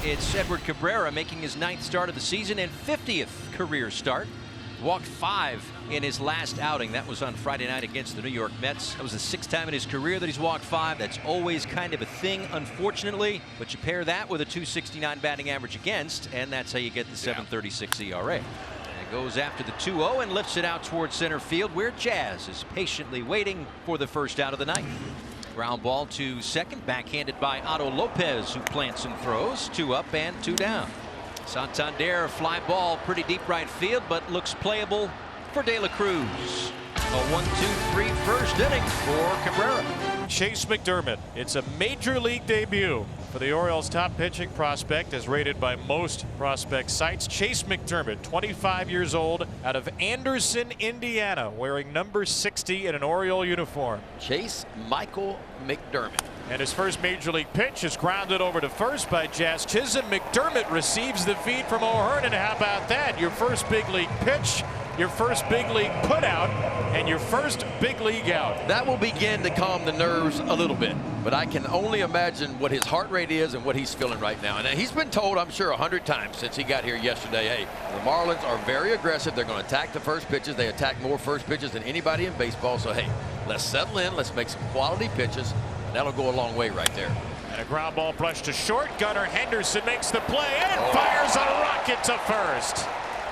It's Edward Cabrera making his 9th start of the season and 50th career start. Walked 5 in his last outing. That was on Friday night against the New York Mets. That was the 6th time in his career that he's walked 5. That's always kind of a thing, unfortunately. But you pair that with a .269 batting average against, and that's how you get the 7.36 ERA. And it goes after the 2-0 and lifts it out towards center field, where Jazz is patiently waiting for the first out of the night. Ground ball to second, backhanded by Otto Lopez, who plants and throws. 2 up and 2 down. Santander fly ball pretty deep right field, but looks playable for De La Cruz. A 1-2-3 first inning for Cabrera. Chase McDermott. It's a major league debut for the Orioles' top pitching prospect, as rated by most prospect sites. Chase McDermott, 25 years old, out of Anderson, Indiana, wearing number 60 in an Oriole uniform. Chase Michael McDermott. And his first major league pitch is grounded over to first by Jazz Chisholm. McDermott receives the feed from O'Hearn, and how about that? Your first big league pitch, your first big league put out, and your first big league out. That will begin to calm the nerves a little bit, but I can only imagine what his heart rate is and what he's feeling right now. And he's been told, I'm sure, 100 times since he got here yesterday, hey, the Marlins are very aggressive. They're going to attack the first pitches. They attack more first pitches than anybody in baseball. So, hey, let's settle in. Let's make some quality pitches. That'll go a long way right there. And a ground ball brush to short. Gunnar Henderson makes the play and fires a rocket to first.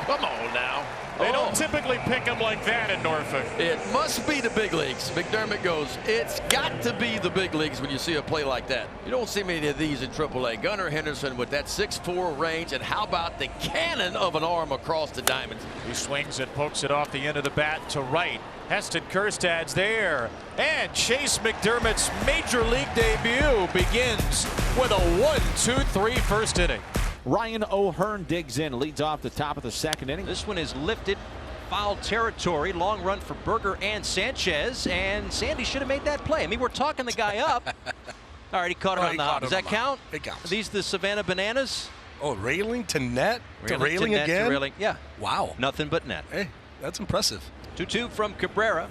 Come on now. They don't typically pick them like that in Norfolk. It must be the big leagues. McDermott goes, it's got to be the big leagues when you see a play like that. You don't see many of these in AAA. Gunnar Henderson with that 6'4" range, and how about the cannon of an arm across the diamonds? He swings and pokes it off the end of the bat to right. Heston Kjerstad's there. And Chase McDermott's major league debut begins with a 1-2-3 first inning. Ryan O'Hearn digs in, leads off the top of the second inning. This one is lifted, foul territory, long run for Berger and Sanchez, and Sandy should have made that play. I mean, we're talking the guy up. All right, he caught him on the hop. Does that count? It counts. Are these the Savannah Bananas? Oh, railing to net? To railing net, again? To railing. Yeah. Wow. Nothing but net. Hey, that's impressive. 2-2 from Cabrera.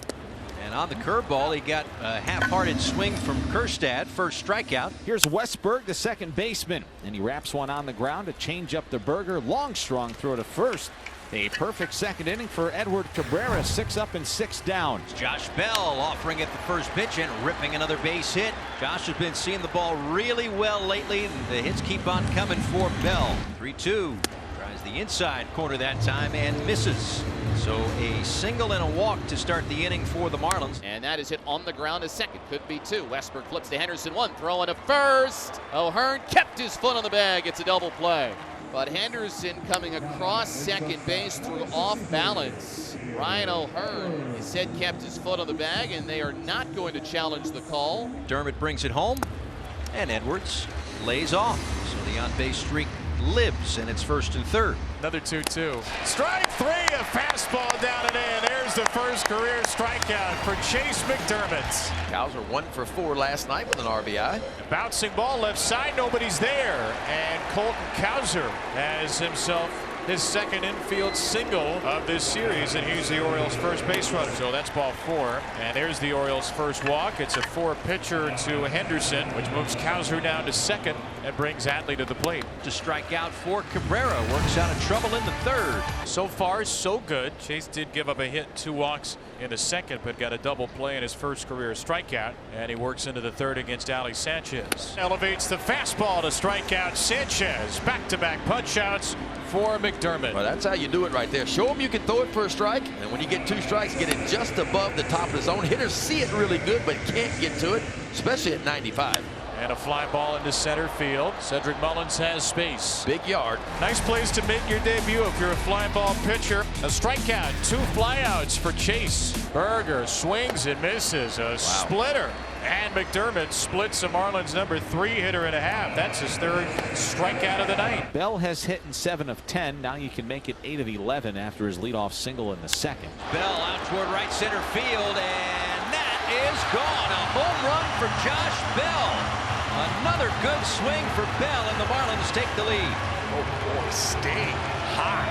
And on the curveball, he got a half-hearted swing from Kjerstad. First strikeout. Here's Westberg, the second baseman, and he wraps one on the ground to change up the Berger. Long, strong throw to first. A perfect second inning for Edward Cabrera. 6 up and 6 down. Josh Bell offering at the first pitch and ripping another base hit. Josh has been seeing the ball really well lately. The hits keep on coming for Bell. 3-2. Tries the inside corner that time and misses. So a single and a walk to start the inning for the Marlins. And that is hit on the ground as second. Could be 2. Westberg flips to Henderson. 1 throwing to first. O'Hearn kept his foot on the bag. It's a double play. But Henderson coming across second base through off balance. Ryan O'Hearn, he said, kept his foot on the bag, and they are not going to challenge the call. Dermott brings it home, and Edwards lays off. So the on-base streak lives, and it's first and third. Another 2-2. Strike 3, a fastball down and in. There's the first career strikeout for Chase McDermott. Cows are 1 for 4 last night with an RBI. A bouncing ball left side, nobody's there. And Colton Cowser has himself his second infield single of this series, and he's the Orioles' first base runner. So that's ball 4. And there's the Orioles' first walk. It's a 4-pitcher to Henderson, which moves Cowser down to second and brings Atley to the plate. To strike out for Cabrera. Works out of trouble in the third. So far, so good. Chase did give up a hit, 2 walks in the second, but got a double play in his first career strikeout. And he works into the third against Ali Sanchez. Elevates the fastball to strike out Sanchez. Back-to-back punch-outs for McDermott. Well, that's how you do it right there. Show him you can throw it for a strike, and when you get 2 strikes, get it just above the top of the zone. Hitters see it really good, but can't get to it, especially at 95. And a fly ball into center field. Cedric Mullins has space. Big yard. Nice place to make your debut if you're a fly ball pitcher. A strikeout, 2 flyouts for Chase. Berger swings and misses. A splitter. And McDermott splits the Marlins' number 3 hitter and a half. That's his 3rd strikeout of the night. Bell has hit in 7 of 10. Now you can make it 8 of 11 after his leadoff single in the second. Bell out toward right center field, and that is gone. A home run for Josh Bell. Another good swing for Bell, and the Marlins take the lead. Oh boy, staying high.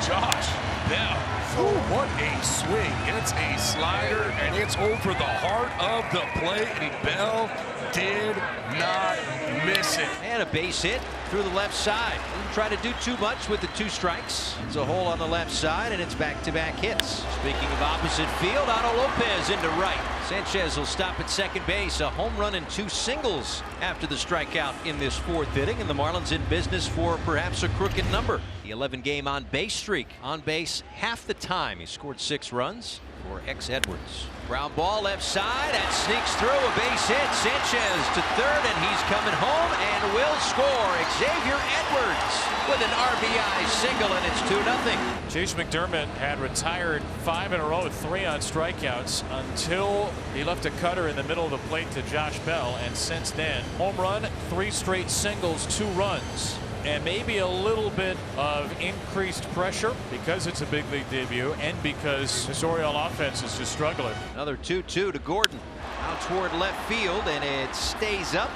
Josh Bell. Oh, what a swing. It's a slider, and it's over the heart of the plate, and Bell did not miss it. And a base hit through the left side. Didn't try to do too much with the 2 strikes. It's a hole on the left side, and it's back-to-back hits. Speaking of opposite field, Otto Lopez into right. Sanchez will stop at second base. A home run and 2 singles after the strikeout in this 4th inning, and the Marlins in business for perhaps a crooked number. The 11-game on-base streak. On base half the time. He scored 6 runs for Edwards. Ground ball left side, that sneaks through, a base hit. Sanchez to third, and he's coming home and will score. Xavier Edwards with an RBI single, and it's 2-0. Chase McDermott had retired 5 in a row with 3 on strikeouts until he left a cutter in the middle of the plate to Josh Bell, and since then, home run, 3 straight singles, 2 runs. And maybe a little bit of increased pressure because it's a big league debut and because this Oriole offense is just struggling. Another 2-2 to Gordon. Out toward left field, and it stays up.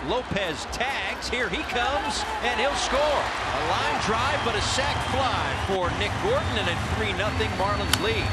Lopez tags. Here he comes, and he'll score. A line drive, but a sac fly for Nick Gordon, and a 3-0 Marlins lead.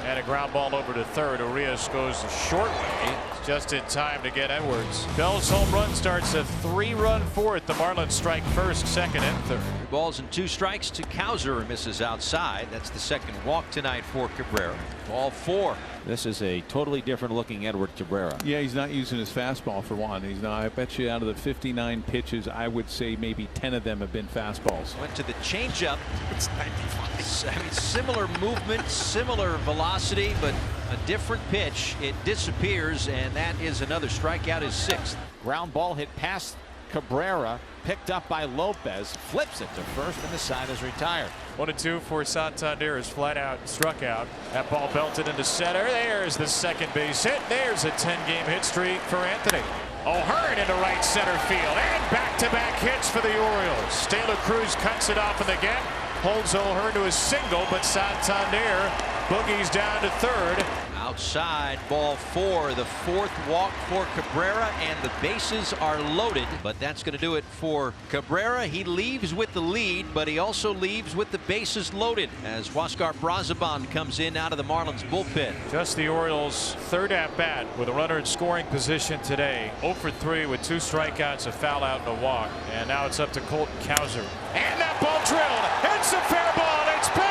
And a ground ball over to third. Urias goes the short way, just in time to get Edwards. Bell's home run starts a 3-run 4th. The Marlins strike first, second, and third. 3 balls and 2 strikes to Cowser, misses outside. That's the 2nd walk tonight for Cabrera. Ball 4. This is a totally different looking Edward Cabrera. Yeah, he's not using his fastball for one. He's not. I bet you out of the 59 pitches, I would say maybe 10 of them have been fastballs. Went to the changeup. It's 95. I mean, similar movement, similar velocity, but a different pitch. It disappears, and that is another strikeout, his 6th. Ground ball hit past Cabrera, picked up by Lopez, flips it to first, and the side is retired. 1-2 for Santander is flat out struck out. That ball belted into center. There's the second base hit. There's a 10-game hit streak for Anthony. O'Hearn into right center field, and back-to-back hits for the Orioles. De La Cruz cuts it off in the gap, holds O'Hearn to a single, but Santander boogies down to third. Outside, ball 4, the 4th walk for Cabrera, and the bases are loaded. But that's going to do it for Cabrera. He leaves with the lead, but he also leaves with the bases loaded as Huascar Brazoban comes in out of the Marlins bullpen. Just the Orioles' 3rd at-bat with a runner in scoring position today. 0 for 3 with 2 strikeouts, a foul out, and a walk. And now it's up to Colton Cowser. And that ball drilled. It's a fair ball. It's big.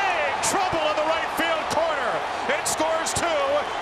Trouble in the right field corner. It scores 2.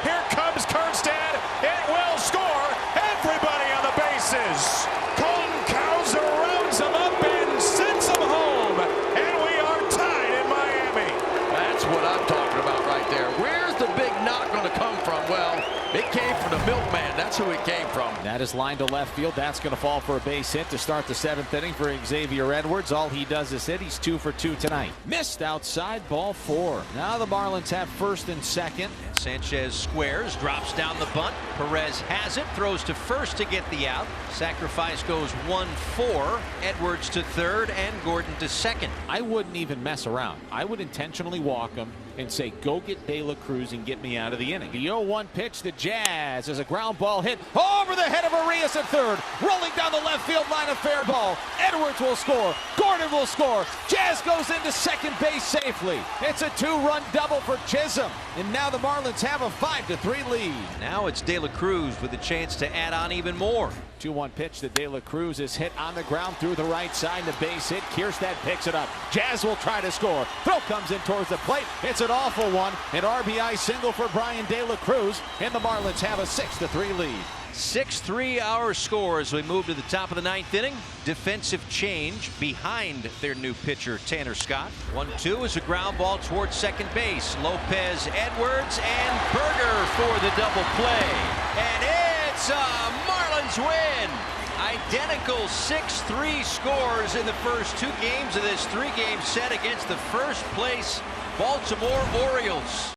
Here comes Kjerstad. It will score. Everybody on the bases. Colton Cowser rounds him up and sends him home. And we are tied in Miami. That's what I'm talking about right there. Where's the big knock going to come from? Well, it came from the milkman. That's who it came from. That is lined to left field. That's going to fall for a base hit to start the 7th inning for Xavier Edwards. All he does is hit. He's 2 for 2 tonight. Missed outside, ball 4. Now the Marlins have first and second. Sanchez squares, drops down the bunt. Perez has it, throws to first to get the out. Sacrifice goes 1-4. Edwards to third, and Gordon to second. I wouldn't even mess around. I would intentionally walk him and say, go get De La Cruz and get me out of the inning. The 0-1 pitch to Jazz as a ground ball hit over the head of Urias at third. Rolling down the left field line, a fair ball. Edwards will score. Gordon will score. Jazz goes into second base safely. It's a 2-run double for Chisholm. And now the Marlins have a 5-3 lead. Now it's De La Cruz with a chance to add on even more. 2-1 pitch to De La Cruz is hit on the ground through the right side. The base hit. Kjerstad picks it up. Jazz will try to score. Throw comes in towards the plate. It's an awful one. An RBI single for Brian De La Cruz. And the Marlins have a 6-3 lead. 6-3 our score as we move to the top of the 9th inning. Defensive change behind their new pitcher, Tanner Scott. 1-2 is a ground ball towards second base. Lopez, Edwards, and Berger for the double play. And it's a Marlins win. Identical 6-3 scores in the first 2 games of this 3-game set against the first place Baltimore Orioles.